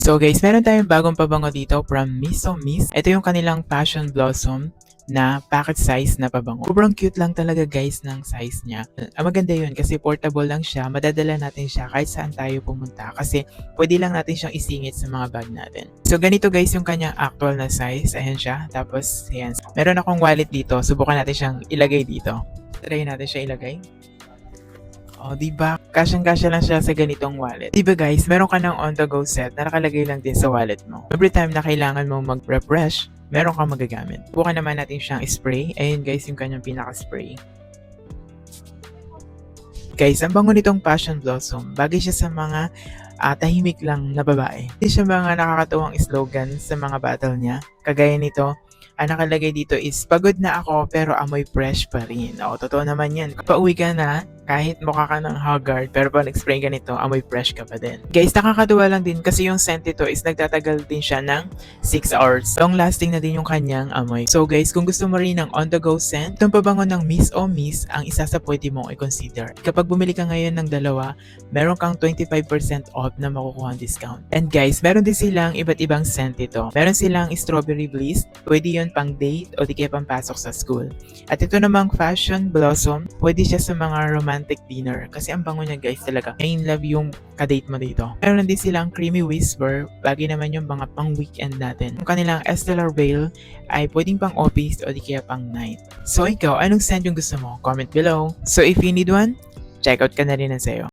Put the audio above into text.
So guys, meron tayong bagong pabango dito from Miss o Miss. Ito yung kanilang Passion Blossom na packet size na pabango. Sobrang cute lang talaga guys ng size niya. Maganda yun kasi portable lang siya. Madadala natin siya kahit saan tayo pumunta kasi pwede lang natin siyang isingit sa mga bag natin. So ganito guys yung kanyang actual na size. Ayan siya. Tapos ayan. Meron akong wallet dito. Subukan natin siyang ilagay dito. Try natin siya ilagay. Oh, 'di ba? Kasyang-kasya lang siya sa ganitong wallet. 'Di ba guys, meron ka ng on-the-go set na nakalagay lang din sa wallet mo. Every time na kailangan mo mag-refresh, meron kang magagamit. Bukan naman natin siyang spray. Ayun guys, yung kanyang pinaka-spray. Guys, ang bango nitong Passion Blossom. Bagay siya sa mga tahimik lang na babae. Hindi siya mga nakakatuwang slogan sa mga battle niya. Kagaya nito, ang nakalagay dito is, pagod na ako pero amoy fresh pa rin. O, totoo naman yan. Pauwi ka na, kahit mukha ka ng haggard, pero pag nag-spray ka nito, amoy fresh ka pa din. Guys, nakakatuwa lang din kasi yung scent nito is nagtatagal din siya ng 6 hours. Long lasting na din yung kanyang amoy. So guys, kung gusto mo rin ng on-the-go scent, itong pabango ng Miss o Miss ang isa sa pwede mong i-consider. Kapag bumili ka ngayon ng dalawa, meron kang 25% off na makukuha discount. And guys, meron din silang iba't ibang scent ito. Meron silang strawberry bliss, pwede yun pang date o di kaya pang pasok sa school. At ito namang Passion Blossom, pwede siya sa mga romantic dinner kasi ang bango niya guys talaga. In love yung kadate mo dito. Meron din silang Creamy Whisper, bagay naman yung mga pang weekend natin. Yung kanilang Stellar Veil ay pwedeng pang office o di kaya pang night. So ikaw, anong scent yung gusto mo? Comment below. So if you need one, check out ka na rin na sa'yo.